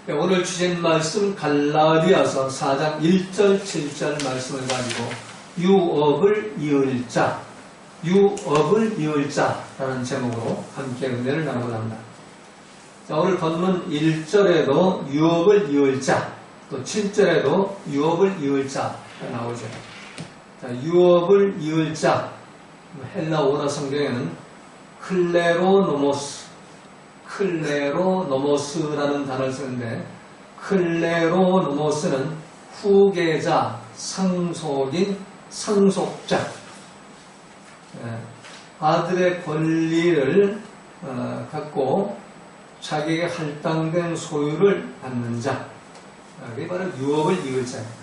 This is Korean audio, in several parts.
오늘 주신 말씀 갈라디아서 4장 1절 7절 말씀을 가지고 유업을 이을 자, 유업을 이을 자라는 제목으로 함께 은혜를 나누고자 합니다. 자, 오늘 본문 1절에도 유업을 이을 자, 또 7절에도 유업을 이을 자가 나오죠. 자, 유업을 이을 자, 헬라 원어 성경에는 클레로노모스라는 단어를 쓰는데, 클레로노모스는 후계자, 상속인, 상속자, 아들의 권리를 갖고 자기에게 할당된 소유를 받는 자, 그게 바로 유업을 이을 자입니다.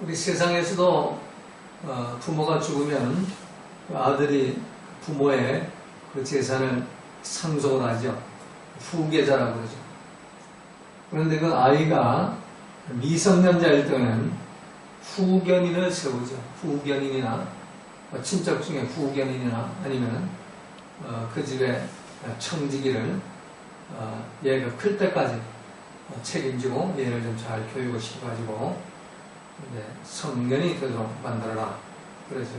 우리 세상에서도 부모가 죽으면 아들이 부모의 그 재산을 상속을 하죠. 후계자라고 그러죠. 그런데 그 아이가 미성년자일 때는 후견인을 세우죠. 후견인이나 친척 중에 후견인이나 아니면 그 집의 청지기를 얘가 클 때까지 책임지고 얘를 좀 잘 교육을 시켜가지고 성년이 되도록 만들어라. 그러죠.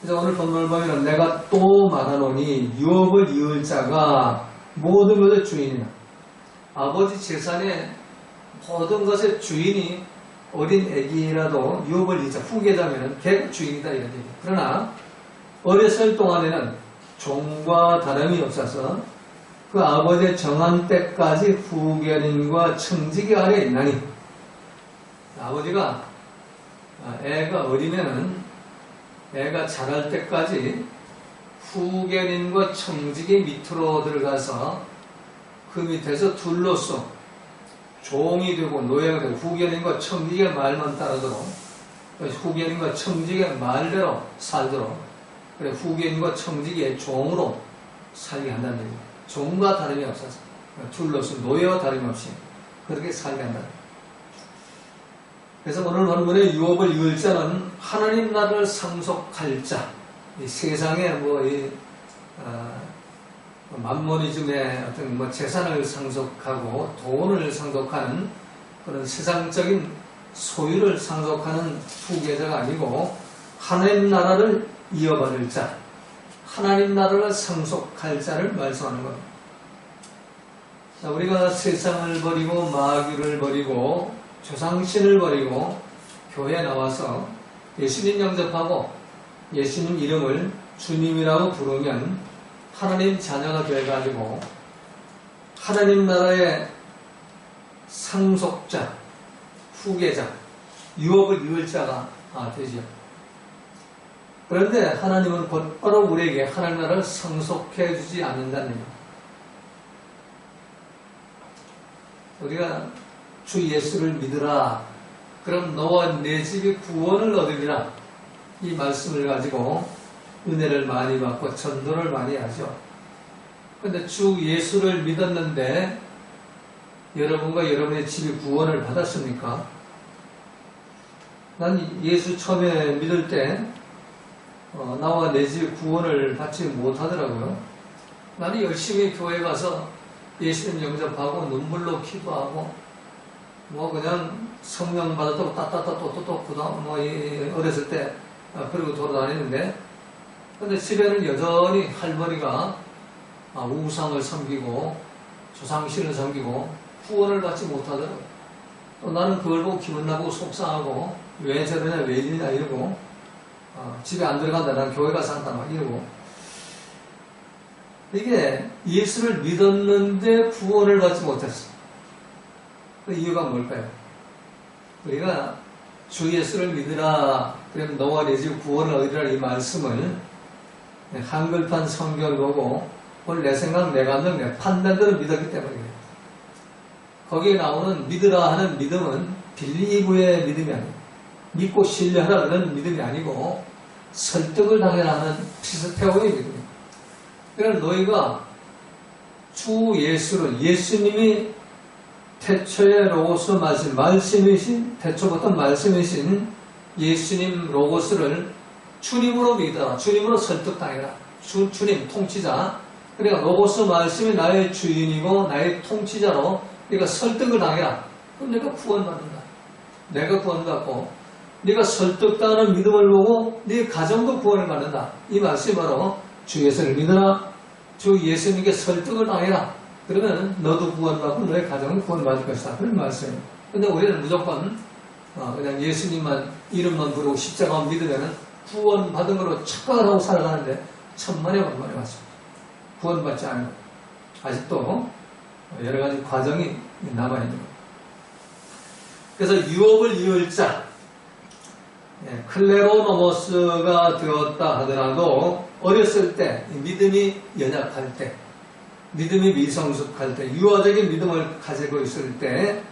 그래서 오늘 본문을 보면 내가 또 말하노니 유업을 이을 자가 모든 것의 주인이야. 아버지 재산의 모든 것의 주인이 어린 애기라도 유업을 이자 후계자면 걔가 주인이다 이런 얘기. 그러나 어렸을 동안에는 종과 다름이 없어서 그 아버지의 정한 때까지 후견인과 청지기 아래에 있나니, 아버지가 애가 어리면은 애가 자랄 때까지 후견인과 청지기 밑으로 들어가서 그 밑에서 둘로서 종이 되고 노예가 되고 후견인과 청지기의 말만 따르도록, 후견인과 청지기의 말대로 살도록, 그래 후견인과 청지기의 종으로 살게 한다는 얘기입니다. 종과 다름이 없어서 둘로서 노예와 다름이 없이 그렇게 살게 한다. 그래서 오늘 본문의 유업을 이을 자는 하나님 나라를 상속할 자, 이 세상에 만모니즘의 어떤 재산을 상속하고 돈을 상속하는 그런 세상적인 소유를 상속하는 후계자가 아니고 하나님 나라를 이어받을 자, 하나님 나라를 상속할 자를 말씀하는 겁니다. 자, 우리가 세상을 버리고 마귀를 버리고 조상신을 버리고 교회에 나와서 예수님 영접하고 예수님 이름을 주님이라고 부르면 하나님 자녀가 되어가지고 하나님 나라의 상속자, 후계자, 유업을 이을 자가 되죠. 그런데 하나님은 곧바로 우리에게 하나님 나라를 상속해 주지 않는다는 얘기입니다. 우리가 주 예수를 믿으라, 그럼 너와 내 집이 구원을 얻으리라, 이 말씀을 가지고 은혜를 많이 받고 전도를 많이 하죠. 그런데 주 예수를 믿었는데 여러분과 여러분의 집이 구원을 받았습니까? 난 예수 처음에 믿을 때 나와 내 집이 구원을 받지 못하더라고요. 나는 열심히 교회 가서 예수님 영접하고 눈물로 기도하고 그냥 성령 받았다고 따따따또또또 그다음 어렸을 때 그리고 돌아다니는데, 근데 집에는 여전히 할머니가 우상을 섬기고 조상신을 섬기고 구원을 받지 못하더라고요. 또 나는 그걸 보고 기분 나고 속상하고 왜 저러냐 왜 이러냐 이러고 집에 안 들어간다, 난 교회 가서 한다 막 이러고. 이게 예수를 믿었는데 구원을 받지 못했어. 그 이유가 뭘까요? 우리가 주 예수를 믿으라, 그러면 너와 내 집 구원을 얻으라, 이 말씀을 한글판 성경을 보고 오늘 내 생각, 내 감정, 내 판단대로 믿었기 때문이에요. 거기에 나오는 믿으라 하는 믿음은 빌리브의 믿음이 아니에요. 믿고 신뢰하라 그런 믿음이 아니고 설득을 당해라 하는 피스테오의 믿음이에요. 그러니까 너희가 주 예수를, 예수님이 태초의 로고스 말씀이신, 태초부터 말씀이신 예수님 로고스를 주님으로 믿어라, 주님으로 설득당해라. 주님 통치자, 그러니까 로고스 말씀이 나의 주인이고 나의 통치자로 네가 설득을 당해라. 그럼 내가 구원받는다. 내가 구원받고 네가 설득당하는 믿음을 보고 네 가정도 구원을 받는다. 이 말씀이 바로 주 예수를 믿으라. 주 예수님께 설득을 당해라. 그러면 너도 구원받고 너의 가정은 구원받을 것이다. 그런 말씀이에요. 근데 우리는 무조건 그냥 예수님만 이름만 부르고 십자가만 믿으면 구원받은 거로 착각을 하고 살아가는데 천만에 만만에 맞습니다. 구원받지 않고 아직도 여러 가지 과정이 남아있는 거예요. 그래서 유업을 이을 자, 클레로노모스가 되었다 하더라도 어렸을 때, 믿음이 연약할 때, 믿음이 미성숙할 때, 유아적인 믿음을 가지고 있을 때,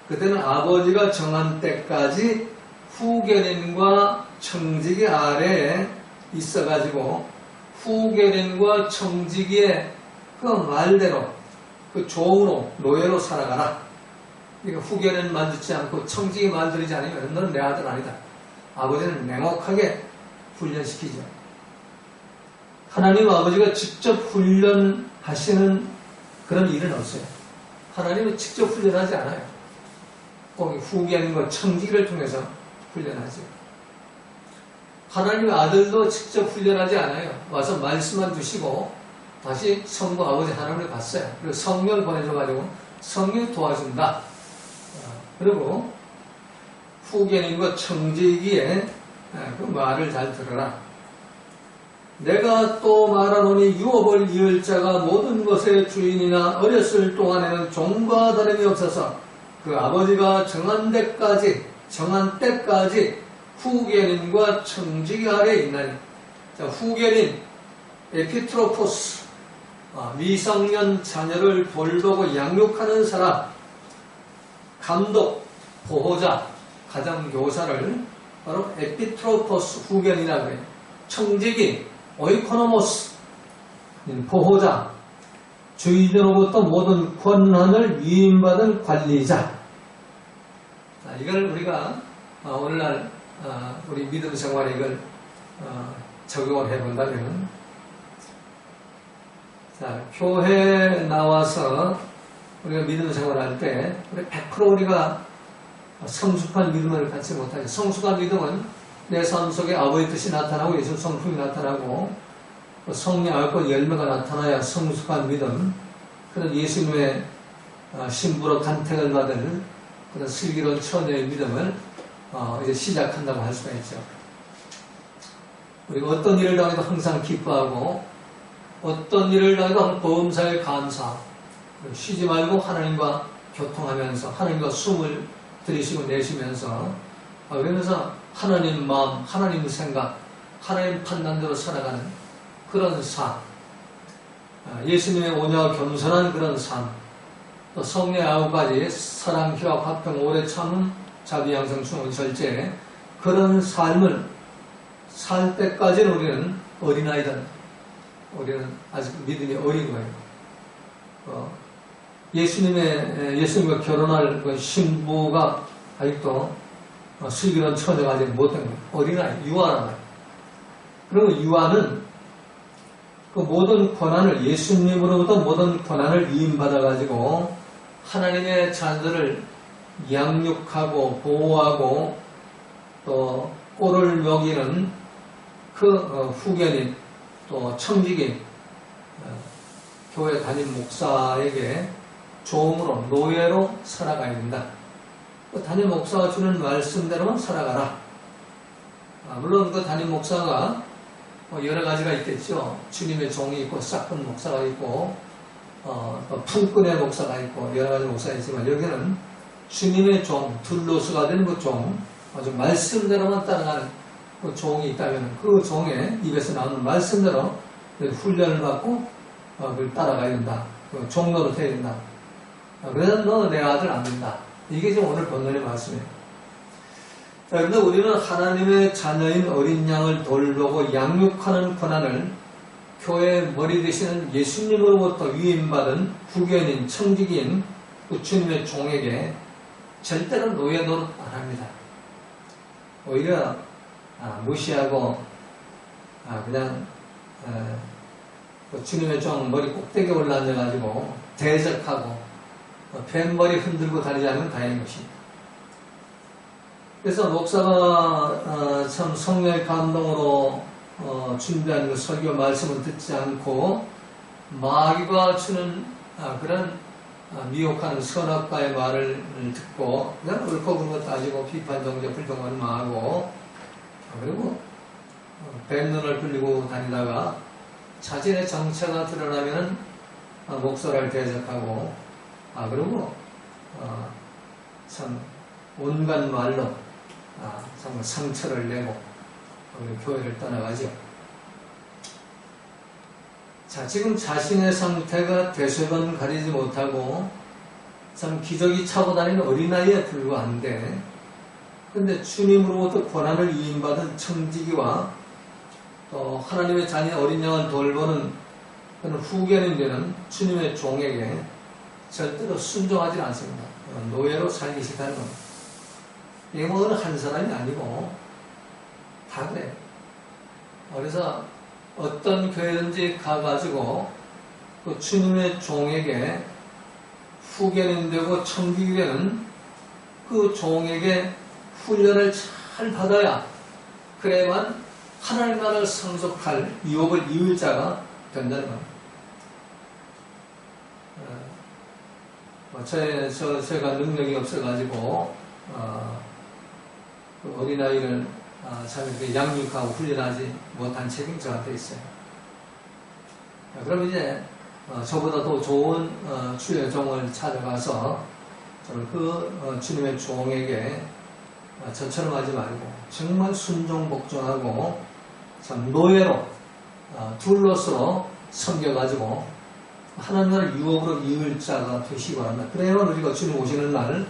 그때는 아버지가 정한 때까지 후견인과 청지기 아래에 있어가지고 후견인과 청지기의 그 말대로, 그 종으로, 노예로 살아가라. 그러니까 후견인 말 듣지 않고 청지기 말 들이지 않으면 넌 내 아들 아니다. 아버지는 명확하게 훈련시키죠. 하나님 아버지가 직접 훈련하시는 그런 일은 없어요. 하나님은 직접 훈련하지 않아요. 꼭 후견인과 청지기를 통해서 훈련하죠. 하나님의 아들도 직접 훈련하지 않아요. 와서 말씀만 주시고 다시 성부 아버지 하나님을 봤어요. 그리고 성령을 보내줘가지고 성령이 도와준다. 그리고 후견인과 청지기의 그 말을 잘 들어라. 내가 또 말하노니 유업을 이을 자가 모든 것의 주인이나 어렸을 동안에는 종과 다름이 없어서 그 아버지가 정한 때까지 후견인과 청지기 아래에 있나니. 자, 후견인 에피트로포스, 미성년 자녀를 돌보고 양육하는 사람, 감독, 보호자, 가정교사를 바로 에피트로포스 후견이라고 해요. 청지기, 오이코노모스, 보호자, 주인으로부터 모든 권한을 위임받은 관리자. 이걸 우리가 오늘날 우리 믿음 생활에 이걸 적용을 해본다면, 자, 교회에 나와서 우리가 믿음 생활할 때 우리 100% 우리가 성숙한 믿음을 갖지 못하죠. 성숙한 믿음은 내 삶 속에 아버지의 뜻이 나타나고 예수 성품이 나타나고 성령 알고 열매가 나타나야 성숙한 믿음, 그런 예수님의 신부로 간택을 받은 그런 슬기로운 처녀의 믿음을 이제 시작한다고 할 수가 있죠. 우리가 어떤 일을 당해도 항상 기뻐하고 어떤 일을 당해도 범사에 감사, 쉬지 말고 하나님과 교통하면서 하나님과 숨을 들이쉬고 내쉬면서 그러면서 하나님 마음, 하나님 생각, 하나님 판단대로 살아가는 그런 삶, 예수님의 온유와 겸손한 그런 삶, 또 성례 9가지 사랑, 희화, 화평, 오래 참음, 자비, 양성, 충원, 절제, 그런 삶을 살 때까지는 우리는 어린아이들, 우리는 아직 믿음이 어린 거예요. 예수님과 결혼할 그 신부가 아직도 슬기로운 처녀가 아직 못된 거예요. 어린아이, 유아란 말이에요. 그리고 유아는 그 모든 권한을, 예수님으로부터 모든 권한을 위임받아가지고 하나님의 자녀들을 양육하고 보호하고 또 꼴을 먹이는 그 후견인, 또 청지기, 교회 담임 목사에게 종으로, 노예로 살아가야 된다. 그 담임 목사가 주는 말씀대로만 살아가라. 물론 그 담임 목사가 여러 가지가 있겠죠. 주님의 종이 있고, 싹큰 목사가 있고, 또 품꾼의 목사가 있고, 여러 가지 목사가 있지만, 여기는 주님의 종, 둘로스가 된 그 종, 아주 말씀대로만 따라가는 그 종이 있다면, 그 종의 입에서 나오는 말씀대로 훈련을 받고, 그걸 따라가야 된다. 그 종로로 돼야 된다. 그래서 너 내 아들 안 된다. 이게 지금 오늘 본문의 말씀이에요. 자, 그런데 우리는 하나님의 자녀인 어린 양을 돌보고 양육하는 권한을 교회의 머리 되시는 예수님으로부터 위임받은 후견인, 청지기인 주님의 종에게 절대로 노예 노릇 안 합니다. 오히려 무시하고 그냥 주님의 종 머리 꼭대기에 올라앉아가지고 대적하고 뱃머리 흔들고 다니지 않으면 다행인 것입니다. 그래서 목사가 참 성령의 감동으로 준비한 그 설교 말씀을 듣지 않고 마귀가 주는 그런 미혹하는 선악과의 말을 듣고 그냥 옳고 그른 것 따지고 비판 정죄 불평만 하고 그리고 뱃눈을 불리고 다니다가 자신의 정체가 드러나면 목사를 대적하고 그리고 참 온갖 말로 정말 상처를 내고 우리 교회를 떠나가죠. 자, 지금 자신의 상태가 대수변 가리지 못하고 참 기저귀 차고 다니는 어린아이에 불과한데 근데 주님으로부터 권한을 위임받은 청지기와 또 하나님의 자녀 어린 양을 돌보는 그런 후견인 되는 주님의 종에게 절대로 순종하지 않습니다. 노예로 살기 시작하는 겁니다. 이게 뭐 어느 한 사람이 아니고 다 그래요. 그래서 어떤 교회든지 가가지고 그 주님의 종에게 후견인 되고 청지기 되는 그 종에게 훈련을 잘 받아야 그래야만 하나님 나라를 상속할 유업을 이을 자가 된다는 겁니다. 제가 능력이 없어가지고 그 어린아이를 참 이렇게 양육하고 훈련하지 못한 책임이 저한테 있어요. 그럼 이제 저보다 더 좋은 주의 종을 찾아가서 저는 그 주님의 종에게 저처럼 하지 말고 정말 순종 복종하고 참 노예로 둘러서 섬겨가지고 하나님을 유업으로 이을 자가 되시기 바랍니다. 그래야 우리가 주님 오시는 날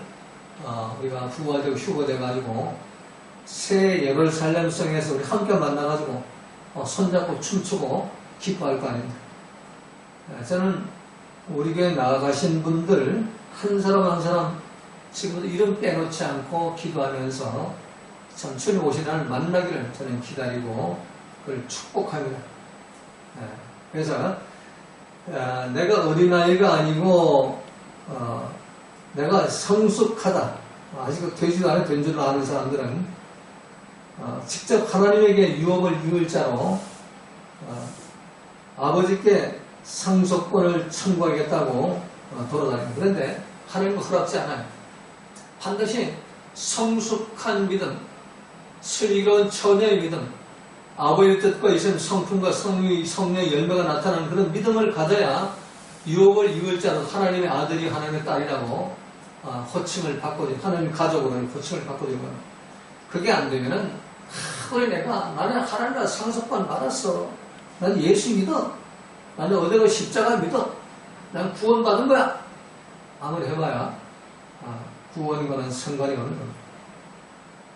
우리가 부화되고 휴거돼가지고 새 예루살렘성에서 우리 함께 만나가지고 손잡고 춤추고 기뻐할 거 아닙니까? 저는 우리 교회 나아가신 분들 한 사람 한 사람 지금도 이름 빼놓지 않고 기도하면서 참 주님 오시는 날 만나기를 저는 기다리고 그걸 축복합니다. 그래서 내가 어린아이가 아니고 내가 성숙하다 아직 되지도 않은 된 줄 아는 사람들은 직접 하나님에게 유업을 이을 자로 아버지께 상속권을 청구하겠다고 돌아다닙니다. 그런데 하나님은 허락지 않아요. 반드시 성숙한 믿음, 슬기로운 처녀의 믿음, 아버지의 뜻과 있은 성품과 성령의 열매가 나타나는 그런 믿음을 가져야 유업을 이을 자로 하나님의 아들이 하나님의 딸이라고 호칭을 바꿔주고 하나님 가족으로 호칭을 바꿔주고 그게 안 되면은 그래 나는 하나님의 상속권 받았어. 난 예수 믿어. 나는 어디가 십자가 믿어. 난 구원받은 거야. 아무리 해봐야 구원과는 상관이 없는 겁니다.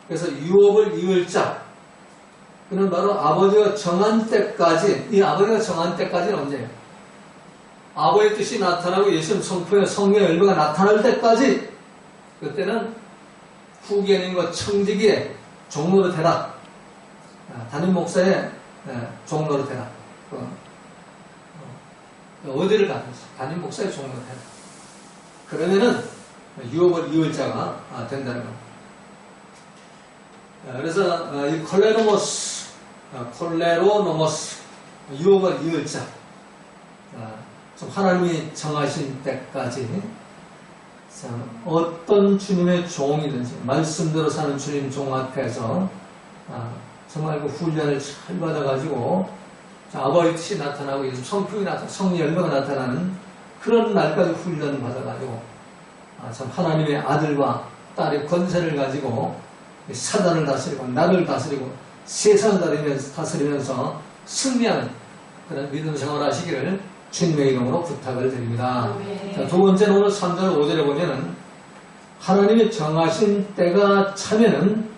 그래서 유업을 이을 자 그는 바로 아버지가 정한 때까지 이 아버지가 정한 때까지는 언제예요? 아버지의 뜻이 나타나고 예수님 성품의 성령의 열매가 나타날 때까지 그때는 후견인과 청지기의 종로로 되라. 담임 목사의 종로로 되라. 어디를 가든지 담임 목사의 종로로 되라. 그러면은 유업을 이을 자가 된다는 겁니다. 그래서 이 콜레로노모스 유업을 이을 자 하나님이 정하신 때까지 어떤 주님의 종이든지 말씀대로 사는 주님 종 앞에서 정말 그 훈련을 잘 받아가지고 아버지 뜻이 나타나고 성품이 나타나고 성령 열매가 나타나는 그런 날까지 훈련 받아가지고 참 하나님의 아들과 딸의 권세를 가지고 사단을 다스리고 나를 다스리고 세상을 다스리면서 승리하는 그런 믿음 생활을 하시기를 주님의 이름으로 부탁을 드립니다. 자, 두 번째는 오늘 3절 5절에 보면은 하나님이 정하신 때가 차면은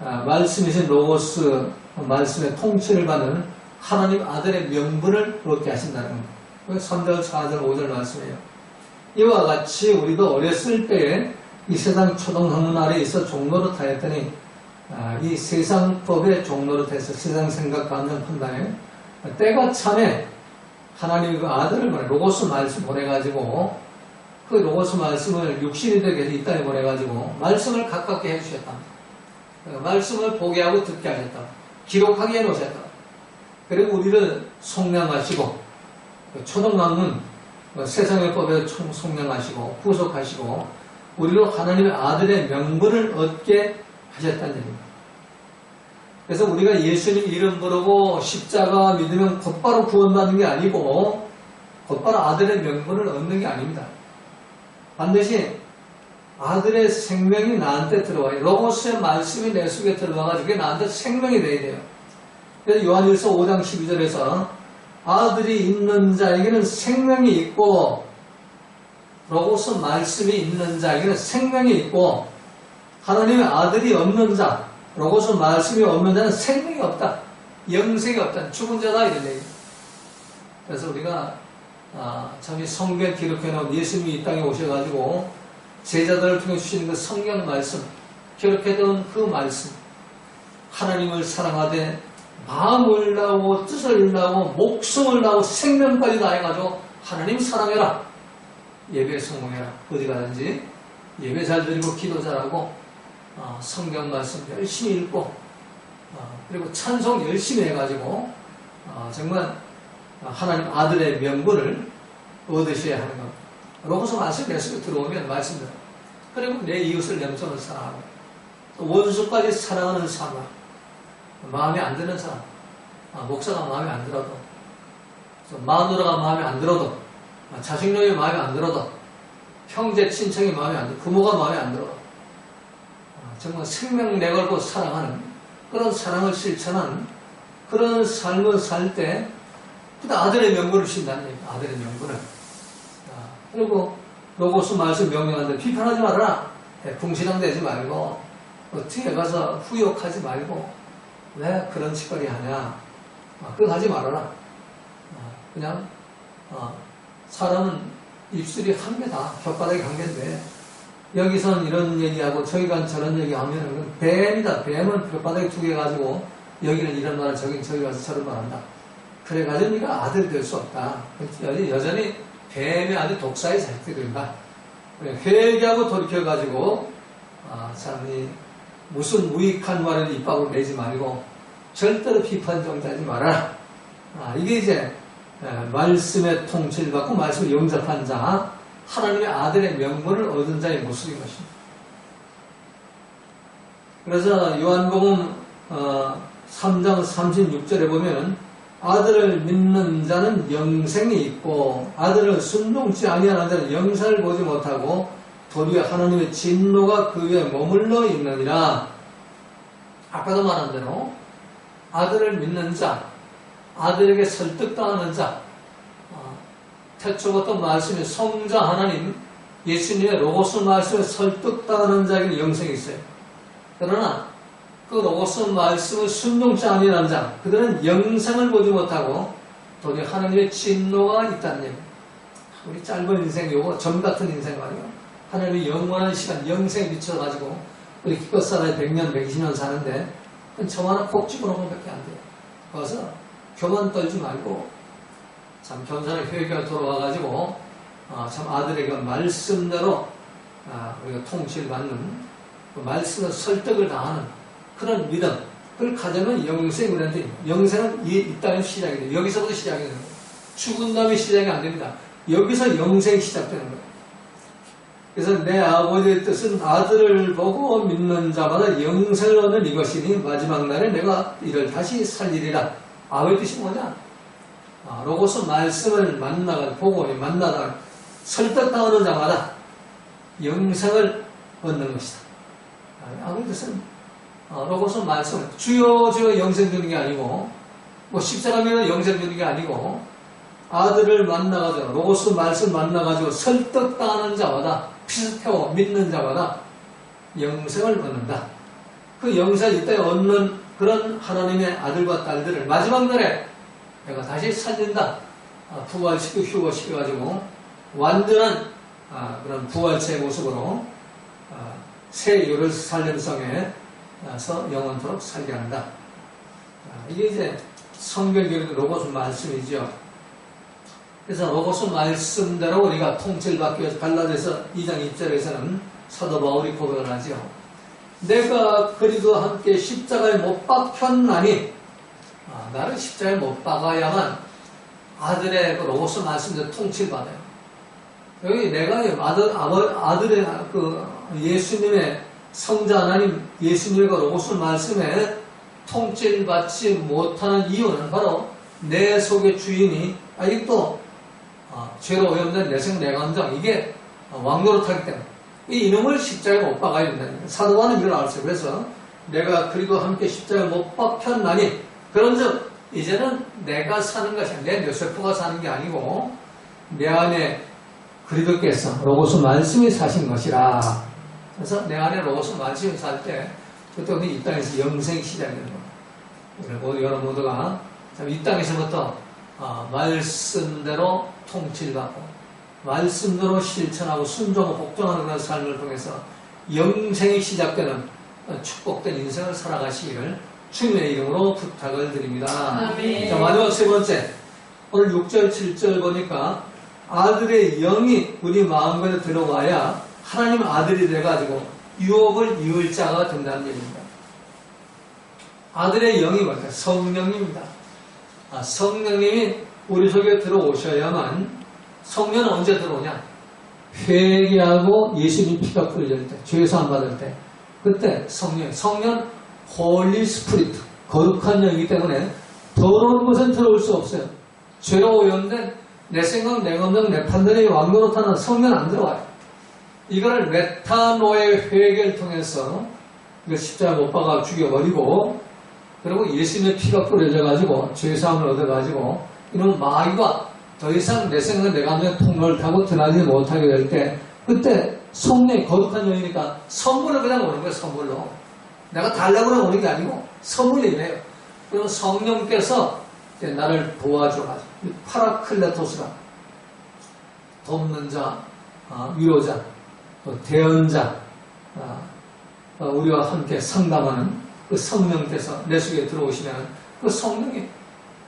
말씀이신 로고스 말씀의 통치를 받는 하나님 아들의 명분을 얻게 하신다는 겁니다. 3절 4절 5절 말씀이에요. 이와 같이 우리도 어렸을 때에 이 세상 초등학문 아래 있어 종로로 타였더니 이 세상법의 종로로 타서 세상 생각 감정 판단에 때가 참에 하나님이 그 아들을 보내, 로고스 말씀 보내가지고, 그 로고스 말씀을 육신이 되게 해서 이 땅에 보내가지고, 말씀을 가깝게 해주셨다. 말씀을 보게 하고 듣게 하셨다. 기록하게 해놓으셨다. 그리고 우리를 속량하시고, 초등학문, 세상의 법에 속량하시고, 구속하시고, 우리로 하나님의 아들의 명분을 얻게 하셨다는 얘기입니다. 그래서 우리가 예수님 이름 부르고 십자가 믿으면 곧바로 구원받는 게 아니고 곧바로 아들의 명분을 얻는 게 아닙니다. 반드시 아들의 생명이 나한테 들어와요. 로고스의 말씀이 내 속에 들어와가지고 그게 나한테 생명이 돼야 돼요. 그래서 요한일서 5장 12절에서 아들이 있는 자에게는 생명이 있고 로고스 말씀이 있는 자에게는 생명이 있고 하나님의 아들이 없는 자 로고스 말씀이 없는 자는 생명이 없다. 영생이 없다. 죽은 자다. 이런 얘기. 그래서 우리가 참 이 성경에 기록해놓은 예수님이 이 땅에 오셔가지고 제자들을 통해 주시는 그 성경 말씀, 기록해둔 그 말씀, 하나님을 사랑하되 마음을 다하고 뜻을 다하고 목숨을 다하고 생명까지 다해가지고 하나님 사랑해라. 예배에 성공해라. 어디 가든지 예배 잘 드리고 기도 잘하고 성경 말씀 열심히 읽고 그리고 찬송 열심히 해가지고 정말 하나님 아들의 명분을 얻으셔야 하는 겁니다. 로고스 말씀 내 속에 들어오면 말씀대로 그리고 내 이웃을 영적으로 사랑하고 또 원수까지 사랑하는 사람, 마음에 안 드는 사람, 목사가 마음에 안 들어도 마누라가 마음에 안 들어도 자식놈이 마음에 안 들어도 형제 친척이 마음에 안 들어도 부모가 마음에 안 들어도 정말 생명 내걸고 사랑하는 그런 사랑을 실천하는 그런 삶을 살 때 그때 아들의 명분을 신다는 얘기예요. 아들의 명분을. 그리고 로고스 말씀 명령하는데 비판하지 말아라. 궁시렁대지 말고 뒤에 가서 후욕하지 말고 왜 그런 짓거리 하냐. 그거 하지 말아라. 그냥 사람은 입술이 한 개다. 혓바닥이 한 개인데 여기선 이런 얘기하고 저기간 저런 얘기하면 뱀이다. 뱀은 혓바닥이 두 개 가지고 여기는 이런 말 저기 가서 저런 말 한다. 그래가지고 네가 아들 될 수 없다. 여전히 뱀의 아주 독사의 자식들이 된다. 회개하고 돌이켜가지고 참 무슨 무익한 말을 입 밖으로 내지 말고 절대로 비판정자하지 마라. 이게 이제 말씀의 통치를 받고 말씀을 영접한 자 하나님의 아들의 명분을 얻은 자의 모습인 것입니다. 그래서 요한복음 3장 36절에 보면 아들을 믿는 자는 영생이 있고 아들을 순종치 아니하는 자는 영생을 보지 못하고 도리어 하나님의 진노가 그 위에 머물러 있느니라. 아까도 말한 대로 아들을 믿는 자, 아들에게 설득당하는 자, 태초부터 말씀이 성자 하나님 예수님의 로고스 말씀에 설득당하는 자에게는 영생이 있어요. 그러나 그 로고스 말씀을 순종치 아니하는 자, 그들은 영생을 보지 못하고 도리어 하나님의 진노가 있다는 얘기입니다. 우리 짧은 인생, 요거 점 같은 인생 말이에요. 하나님의 영원한 시간, 영생에 미쳐가지고 우리 기껏 살아야 100년, 120년 사는데 점 하나 콕 집어넣으면 밖에 안 돼요. 그래서 교만 떨지 말고 참 겸손하게 회개가 돌아와가지고 참 아들에게 말씀대로 우리가 통치를 받는 그 말씀을 설득을 당하는 그런 믿음 그걸 가져면 영생이 우리한테 영생은 이 땅에서 시작이 돼요. 여기서부터 시작이 되는 거예요. 죽은 다음에 시작이 안 됩니다. 여기서 영생이 시작되는 거예요. 그래서 내 아버지의 뜻은 아들을 보고 믿는 자마다 영생을 얻는 이것이니 마지막 날에 내가 이를 다시 살리리라. 아버지의 뜻이 뭐냐? 로고스 말씀을 보고 만나다가 설득당하는 자마다 영생을 얻는 것이다. 아버지의 뜻은 로고스 말씀을 주여 영생 주는 게 아니고 십자가면 영생 주는 게 아니고 아들을 만나가지고 로고스 말씀 만나가지고 설득당하는 자마다 피스태워 믿는 자마다 영생을 얻는다. 그 영생을 이때 얻는 그런 하나님의 아들과 딸들을 마지막 날에 내가 다시 살린다. 부활시키고 휴거시켜가지고 완전한 그런 부활체의 모습으로 새 예루살렘성에서 영원토록 살게 한다. 이게 이제 성경 기록 로고스 말씀이죠. 그래서 로고스 말씀대로 우리가 통치를 받기 위해서 갈라디아서 2장 1절에서는 사도 바울이 고백을 하죠. 내가 그리스도와 함께 십자가에 못 박혔나니 나를 십자가에 못 박아야만 아들의 그 로고스 말씀대로 통치를 받아요. 여기 내가 아들의 그 예수님의 성자 하나님 예수님의 그 로고스 말씀에 통치를 받지 못하는 이유는 바로 내 속의 주인이 아직도 죄로 오염된 내생 내감정 이게 왕노릇하기 때문에 이 이놈을 십자가에 못 박아야 된다는 거예요. 사도 바울은 이걸 알았어요. 그래서 내가 그리스도와 함께 십자가에 못 박혔나니 그런즉 이제는 내가 사는 것이 아니라 내 뇌세포가 사는 게 아니고 내 안에 그리스도께서 로고스 말씀이 사신 것이라. 그래서 내 안에 로고스 말씀이 살 때 그때 이 땅에서 영생이 시작되는 거예요. 그리고 여러분 모두가 이 땅에서부터 말씀대로 통치를 받고 말씀대로 실천하고 순종하고 복종하는 그런 삶을 통해서 영생이 시작되는 축복된 인생을 살아가시기를 주님의 이름으로 부탁을 드립니다. 아멘. 자, 마지막 세 번째 오늘 6절 7절 보니까 아들의 영이 우리 마음에 들어와야 하나님 아들이 돼가지고 유업을 이을 자가 된다는 얘기입니다. 아들의 영이 뭘까요? 성령입니다. 성령님이 우리 속에 들어오셔야만 성령은 언제 들어오냐? 회개하고 예수님 피가 풀릴 때, 죄사함 받을 때, 그때 성령 홀리 스프리트, 거룩한 영이기 때문에 더러운 것은 들어올 수 없어요. 죄로 오염된 내 생각, 내 감정, 내 판단이 왕노릇하는 성령 안 들어와요. 이걸 메타노의 회개를 통해서 이거 십자가 못 박아 죽여버리고 그리고 예수님의 피가 뿌려져가지고 죄사함을 얻어가지고 이런 마귀가 더 이상 내 생각, 내 감정에 통로를 타고 드나들지 못하게 될 때 그때 성령이 거룩한 영이니까 선물을 그냥 오는 거예요. 선물로. 내가 달라고 오는 게 아니고 선물이 이래요. 그러면 성령께서 나를 도와줘가지고 파라클레토스가 돕는 자, 위로자, 또 대언자, 우리와 함께 상담하는 그 성령께서 내 속에 들어오시면 그 성령이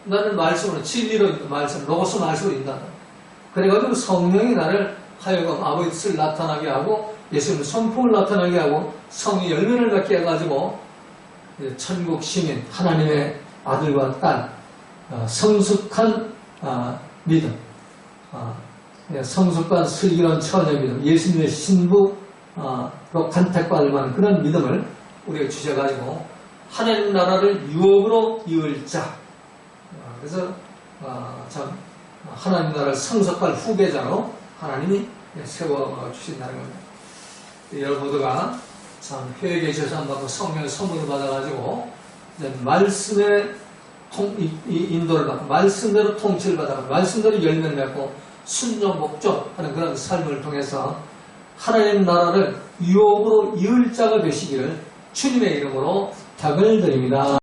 나를 말씀으로 진리로 말씀, 로고스 말씀으로 인도한다. 그래가지고 성령이 나를 하여금 아버지 뜻을 나타나게 하고 예수님의 성품을 나타나게 하고 성의 열매를 맺게 해가지고 천국 시민, 하나님의 아들과 딸, 성숙한 믿음, 성숙한 슬기로운 처녀의 믿음, 예수님의 신부로 간택받을 만한 그런 믿음을 우리가 주셔가지고 하나님 나라를 유업으로 이을 자. 그래서 참 하나님 나라를 성숙할 후계자로 하나님이 세워주신다는 겁니다. 여러분 모두가 참 회개의 죄사함 받고 성령의 선물을 받아가지고 말씀의 인도를 받고 말씀대로 통치를 받아가지고 말씀대로 열매를 맺고 순종 복종하는 그런 삶을 통해서 하나님 나라를 유업으로 이을 자가 되시기를 주님의 이름으로 부탁을 드립니다.